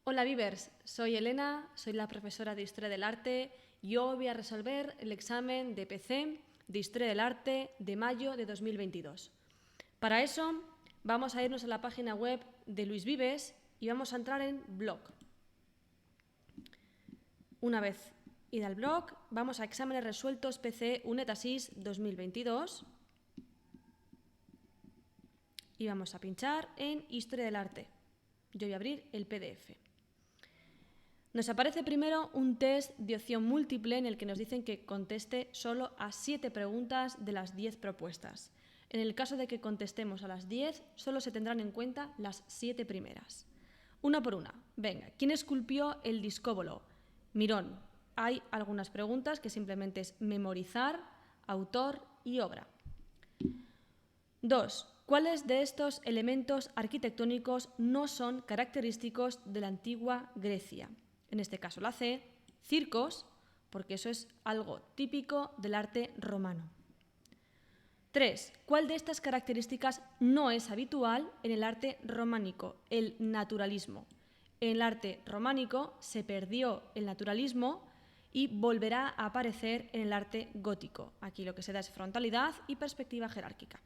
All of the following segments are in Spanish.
Hola Vivers, soy Elena, soy la profesora de Historia del Arte y hoy voy a resolver el examen de PC de Historia del Arte de mayo de 2022. Para eso vamos a irnos a la página web de Luis Vives y vamos a entrar en blog. Una vez ida al blog, vamos a exámenes resueltos PC UNED Assist 2022 y vamos a pinchar en Historia del Arte. Yo voy a abrir el PDF. Nos aparece primero un test de opción múltiple en el que nos dicen que conteste solo a 7 preguntas de las 10 propuestas. En el caso de que contestemos a las 10, solo se tendrán en cuenta las 7 primeras. Una por una. Venga, ¿quién esculpió el discóbolo? Mirón. Hay algunas preguntas que simplemente es memorizar, autor y obra. 2. ¿Cuáles de estos elementos arquitectónicos no son característicos de la antigua Grecia? En este caso la C, circos, porque eso es algo típico del arte romano. 3. ¿Cuál de estas características no es habitual en el arte románico? El naturalismo. En el arte románico se perdió el naturalismo y volverá a aparecer en el arte gótico. Aquí lo que se da es frontalidad y perspectiva jerárquica.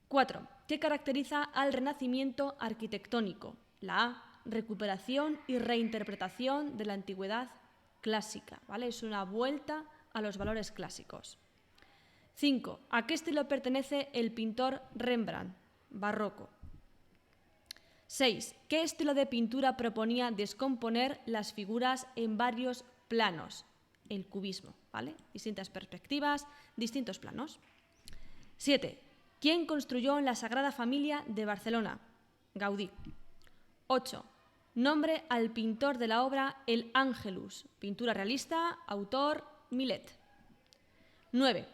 4. ¿Qué caracteriza al Renacimiento arquitectónico? La A, recuperación y reinterpretación de la antigüedad clásica, ¿vale? Es una vuelta a los valores clásicos. 5. ¿A qué estilo pertenece el pintor Rembrandt? Barroco. 6. ¿Qué estilo de pintura proponía descomponer las figuras en varios planos? El cubismo, ¿vale? Distintas perspectivas, distintos planos. 7. ¿Quién construyó la Sagrada Familia de Barcelona? Gaudí. 8. Nombre al pintor de la obra El Ángelus, pintura realista, autor Millet. 9.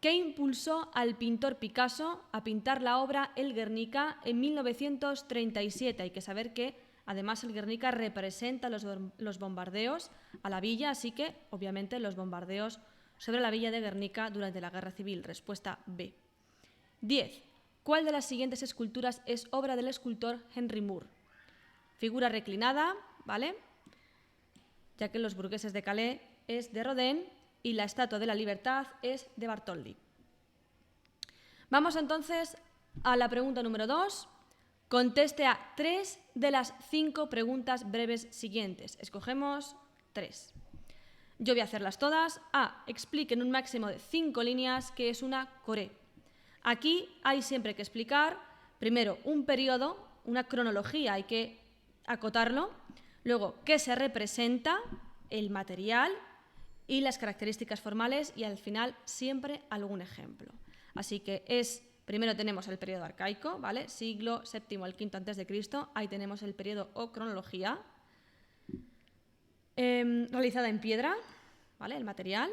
¿Qué impulsó al pintor Picasso a pintar la obra El Guernica en 1937? Hay que saber que además el Guernica representa los bombardeos a la villa, así que obviamente los bombardeos sobre la villa de Guernica durante la Guerra Civil. Respuesta B. 10. ¿Cuál de las siguientes esculturas es obra del escultor Henry Moore? Figura reclinada, ¿vale? Ya que los burgueses de Calais es de Rodin y la Estatua de la Libertad es de Bartholdi. Vamos entonces a la pregunta número 2. Conteste a 3 de las 5 preguntas breves siguientes. Escogemos 3. Yo voy a hacerlas todas. A. Explique en un máximo de 5 líneas qué es una corée. Aquí hay siempre que explicar, primero, un periodo, una cronología, hay que acotarlo, luego, qué se representa, el material y las características formales y al final siempre algún ejemplo. Así que primero tenemos el periodo arcaico, ¿vale? Siglo VII al V a.C., ahí tenemos el periodo o cronología, realizada en piedra, ¿vale? El material.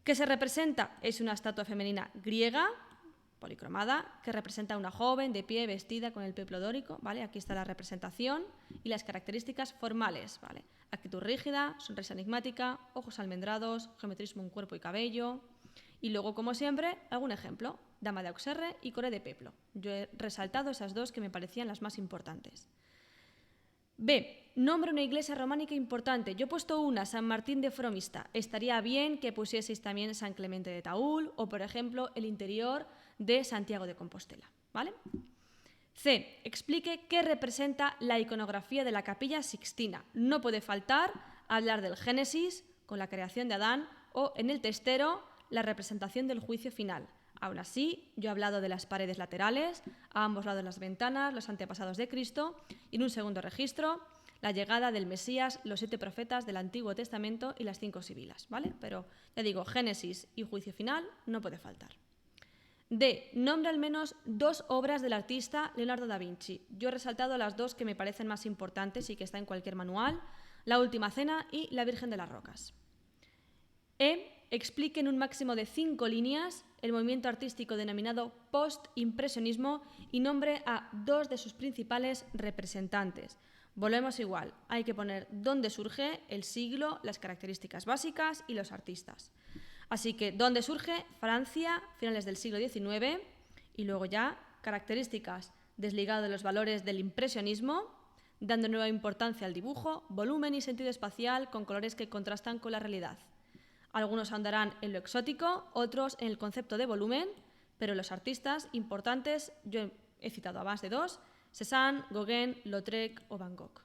¿Qué se representa? Es una estatua femenina griega, policromada, que representa a una joven de pie, vestida con el peplo dórico, ¿vale? Aquí está la representación y las características formales, ¿vale? Actitud rígida, sonrisa enigmática, ojos almendrados, geometrismo en cuerpo y cabello. Y luego, como siempre, algún ejemplo, dama de Auxerre y corée de peplo. Yo he resaltado esas dos que me parecían las más importantes. B. Nombre una iglesia románica importante. Yo he puesto una, San Martín de Fromista. Estaría bien que pusieseis también San Clemente de Taúl o, por ejemplo, el interior de Santiago de Compostela, ¿vale? C. Explique qué representa la iconografía de la Capilla Sixtina. No puede faltar hablar del Génesis, con la creación de Adán, o en el testero, la representación del juicio final. Aún así, yo he hablado de las paredes laterales, a ambos lados de las ventanas, los antepasados de Cristo, y en un segundo registro, la llegada del Mesías, los 7 profetas del Antiguo Testamento y las 5 sibilas, ¿vale? Pero ya digo, Génesis y juicio final no puede faltar. D. Nombra al menos 2 obras del artista Leonardo da Vinci. Yo he resaltado las 2 que me parecen más importantes y que están en cualquier manual, La Última Cena y La Virgen de las Rocas. E. Explique en un máximo de 5 líneas el movimiento artístico denominado post-impresionismo y nombre a 2 de sus principales representantes. Volvemos igual, hay que poner dónde surge, el siglo, las características básicas y los artistas. Así que, ¿dónde surge? Francia, finales del siglo XIX, y luego ya características desligadas de los valores del impresionismo, dando nueva importancia al dibujo, volumen y sentido espacial con colores que contrastan con la realidad. Algunos ahondarán en lo exótico, otros en el concepto de volumen, pero los artistas importantes, yo he citado a más de 2, Cézanne, Gauguin, Lautrec o Van Gogh.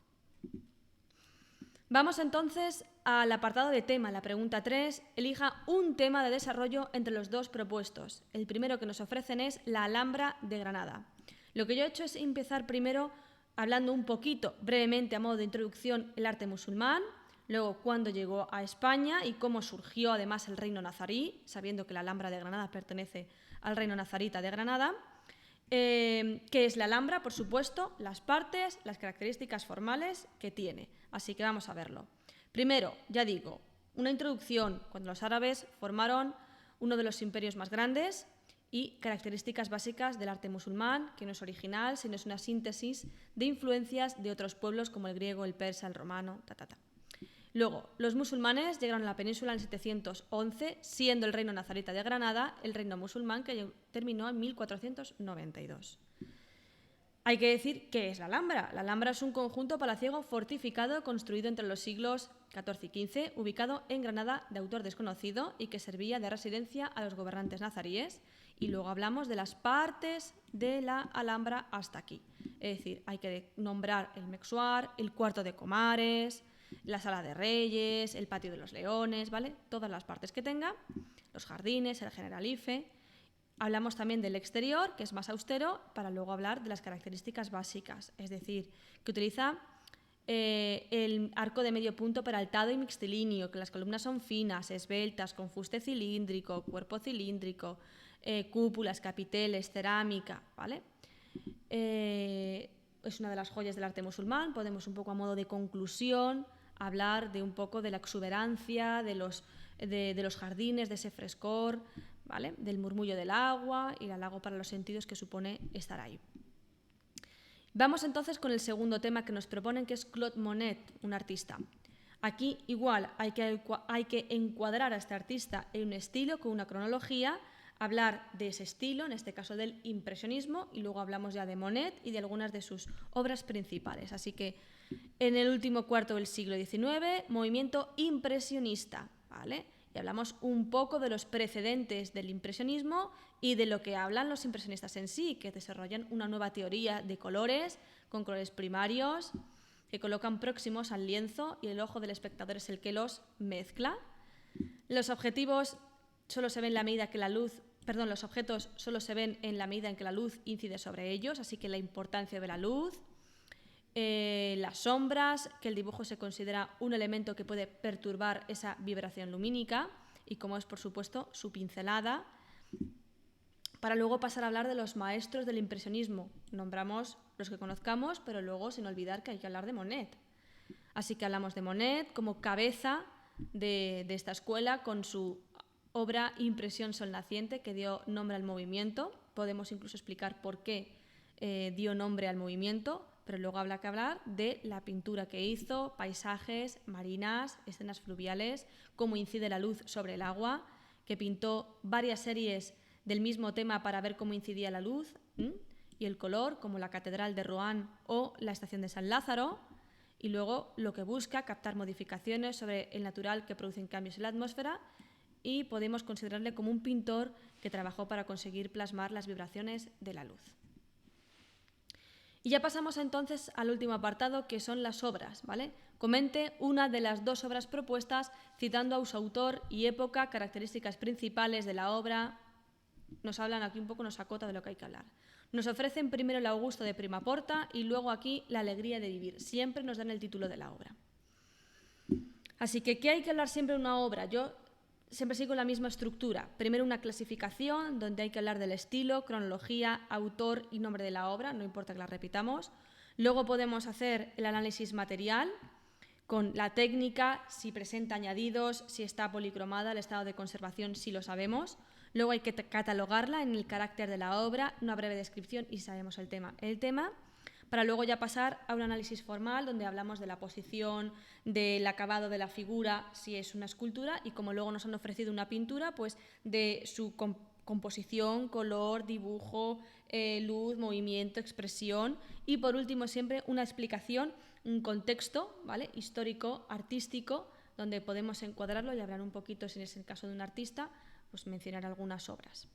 Vamos entonces al apartado de tema, la pregunta 3. Elija un tema de desarrollo entre los 2 propuestos. El primero que nos ofrecen es la Alhambra de Granada. Lo que yo he hecho es empezar primero hablando un poquito, brevemente, a modo de introducción, el arte musulmán, luego cuándo llegó a España y cómo surgió además el reino nazarí, sabiendo que la Alhambra de Granada pertenece al reino nazarita de Granada. ¿Qué es la Alhambra? Por supuesto, las partes, las características formales que tiene. Así que vamos a verlo. Primero, ya digo, una introducción cuando los árabes formaron uno de los imperios más grandes y características básicas del arte musulmán, que no es original, sino es una síntesis de influencias de otros pueblos como el griego, el persa, el romano, Luego, los musulmanes llegaron a la península en 711, siendo el reino nazarita de Granada el reino musulmán que terminó en 1492. Hay que decir qué es la Alhambra. La Alhambra es un conjunto palaciego fortificado construido entre los siglos XIV y XV, ubicado en Granada de autor desconocido y que servía de residencia a los gobernantes nazaríes. Y luego hablamos de las partes de la Alhambra hasta aquí. Es decir, hay que nombrar el Mexuar, el cuarto de Comares, la sala de reyes, el patio de los leones, ¿vale? Todas las partes que tenga, los jardines, el Generalife. Hablamos también del exterior, que es más austero, para luego hablar de las características básicas, es decir, que utiliza el arco de medio punto peraltado y mixtilíneo, que las columnas son finas, esbeltas, con fuste cilíndrico, cuerpo cilíndrico, cúpulas, capiteles, cerámica, ¿vale? Es una de las joyas del arte musulmán. Podemos un poco a modo de conclusión hablar de un poco de la exuberancia, de los jardines, de ese frescor, ¿vale? Del murmullo del agua y el halago para los sentidos que supone estar ahí. Vamos entonces con el segundo tema que nos proponen, que es Claude Monet, un artista. Aquí igual hay que encuadrar a este artista en un estilo, con una cronología, hablar de ese estilo, en este caso del impresionismo, y luego hablamos ya de Monet y de algunas de sus obras principales. Así que en el último cuarto del siglo XIX, movimiento impresionista, ¿vale? Y hablamos un poco de los precedentes del impresionismo y de lo que hablan los impresionistas en sí, que desarrollan una nueva teoría de colores, con colores primarios, que colocan próximos al lienzo y el ojo del espectador es el que los mezcla. Los objetos solo se ven en la medida que la luz incide sobre ellos, así que la importancia de la luz. Las sombras, que el dibujo se considera un elemento que puede perturbar esa vibración lumínica, y como es por supuesto su pincelada, para luego pasar a hablar de los maestros del impresionismo. Nombramos los que conozcamos, pero luego sin olvidar que hay que hablar de Monet. Así que hablamos de Monet como cabeza de esta escuela, con su obra Impresión Sol Naciente, que dio nombre al movimiento. Podemos incluso explicar por qué dio nombre al movimiento, pero luego habrá que hablar de la pintura que hizo, paisajes, marinas, escenas fluviales, cómo incide la luz sobre el agua, que pintó varias series del mismo tema para ver cómo incidía la luz y el color, como la Catedral de Rouen o la Estación de San Lázaro, y luego lo que busca, captar modificaciones sobre el natural que producen cambios en la atmósfera, y podemos considerarle como un pintor que trabajó para conseguir plasmar las vibraciones de la luz. Y ya pasamos entonces al último apartado, que son las obras, ¿vale? Comente una de las 2 obras propuestas, citando a su autor y época, características principales de la obra. Nos hablan aquí un poco, nos acota de lo que hay que hablar. Nos ofrecen primero el Augusto de Prima Porta y luego aquí la Alegría de Vivir. Siempre nos dan el título de la obra. Así que, ¿qué hay que hablar siempre de una obra? Yo siempre sigo la misma estructura. Primero una clasificación donde hay que hablar del estilo, cronología, autor y nombre de la obra, no importa que la repitamos. Luego podemos hacer el análisis material con la técnica, si presenta añadidos, si está policromada, el estado de conservación, si lo sabemos. Luego hay que catalogarla en el carácter de la obra, una breve descripción y sabemos el tema, para luego ya pasar a un análisis formal donde hablamos de la posición, del acabado de la figura, si es una escultura, y como luego nos han ofrecido una pintura, pues de su composición, color, dibujo, luz, movimiento, expresión y por último siempre una explicación, un contexto, ¿vale? Histórico, artístico, donde podemos encuadrarlo y hablar un poquito, si es el caso de un artista, pues mencionar algunas obras.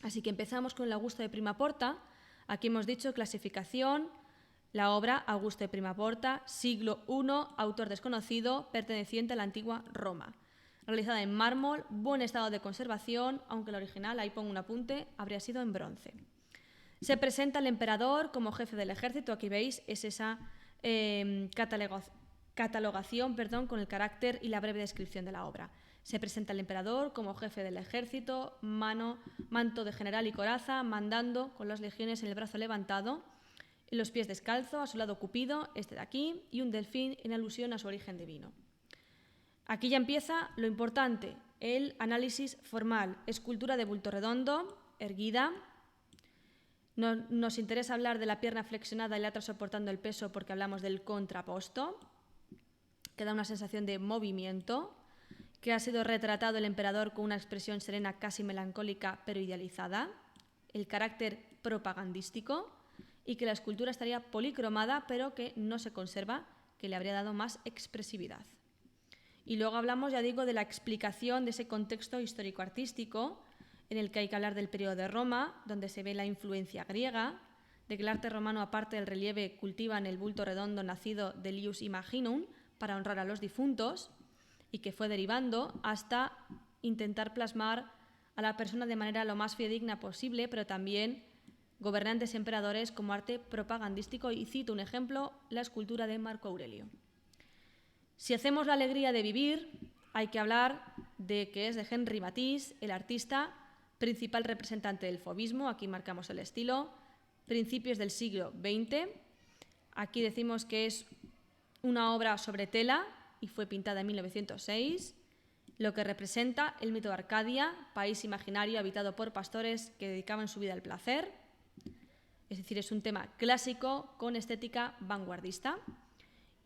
Así que empezamos con el Augusto de Primaporta. Aquí hemos dicho clasificación, la obra Augusto de Primaporta, siglo I, autor desconocido, perteneciente a la antigua Roma. Realizada en mármol, buen estado de conservación, aunque la original, ahí pongo un apunte, habría sido en bronce. Se presenta al emperador como jefe del ejército, aquí veis, es esa catalogación con el carácter y la breve descripción de la obra. Se presenta al emperador como jefe del ejército, manto de general y coraza, mandando con las legiones en el brazo levantado, en los pies descalzo, a su lado Cupido, este de aquí, y un delfín en alusión a su origen divino. Aquí ya empieza lo importante, el análisis formal. Escultura de bulto redondo, erguida. Nos interesa hablar de la pierna flexionada y la otra soportando el peso porque hablamos del contraposto, que da una sensación de movimiento, que ha sido retratado el emperador con una expresión serena casi melancólica pero idealizada, el carácter propagandístico y que la escultura estaría policromada pero que no se conserva, que le habría dado más expresividad. Y luego hablamos, ya digo, de la explicación de ese contexto histórico-artístico en el que hay que hablar del periodo de Roma, donde se ve la influencia griega, de que el arte romano, aparte del relieve, cultiva en el bulto redondo nacido del ius imaginum para honrar a los difuntos y que fue derivando hasta intentar plasmar a la persona de manera lo más fidedigna posible, pero también gobernantes y emperadores como arte propagandístico. Y cito un ejemplo, la escultura de Marco Aurelio. Si hacemos la alegría de vivir, hay que hablar de que es de Henri Matisse, el artista principal representante del fauvismo. Aquí marcamos el estilo, principios del siglo XX. Aquí decimos que es una obra sobre tela y fue pintada en 1906, lo que representa el mito de Arcadia, país imaginario habitado por pastores que dedicaban su vida al placer. Es decir, es un tema clásico con estética vanguardista.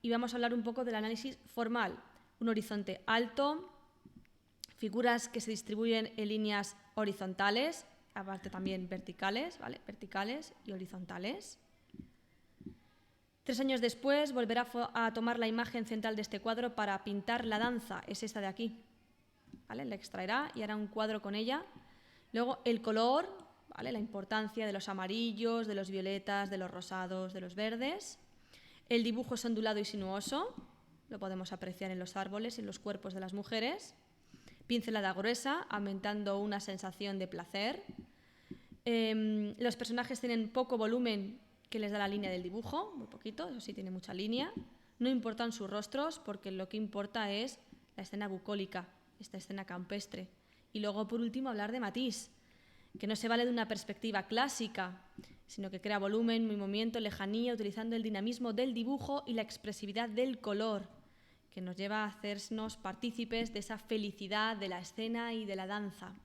Y vamos a hablar un poco del análisis formal. Un horizonte alto, figuras que se distribuyen en líneas horizontales, aparte también verticales, ¿vale? Verticales y horizontales. 3 años después volverá a tomar la imagen central de este cuadro para pintar la danza, es esta de aquí, ¿vale? La extraerá y hará un cuadro con ella. Luego el color, ¿vale? La importancia de los amarillos, de los violetas, de los rosados, de los verdes. El dibujo es ondulado y sinuoso, lo podemos apreciar en los árboles y en los cuerpos de las mujeres. Pincelada gruesa, aumentando una sensación de placer. Los personajes tienen poco volumen que les da la línea del dibujo, muy poquito, eso sí tiene mucha línea. No importan sus rostros porque lo que importa es la escena bucólica, esta escena campestre. Y luego, por último, hablar de Matisse, que no se vale de una perspectiva clásica, sino que crea volumen, movimiento, lejanía, utilizando el dinamismo del dibujo y la expresividad del color, que nos lleva a hacernos partícipes de esa felicidad de la escena y de la danza.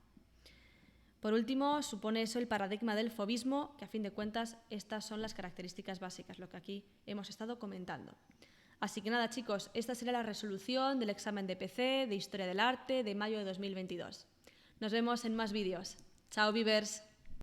Por último, supone eso el paradigma del fauvismo, que a fin de cuentas estas son las características básicas, lo que aquí hemos estado comentando. Así que nada, chicos, esta será la resolución del examen de PC de Historia del Arte de mayo de 2022. Nos vemos en más vídeos. Chao, Vivers.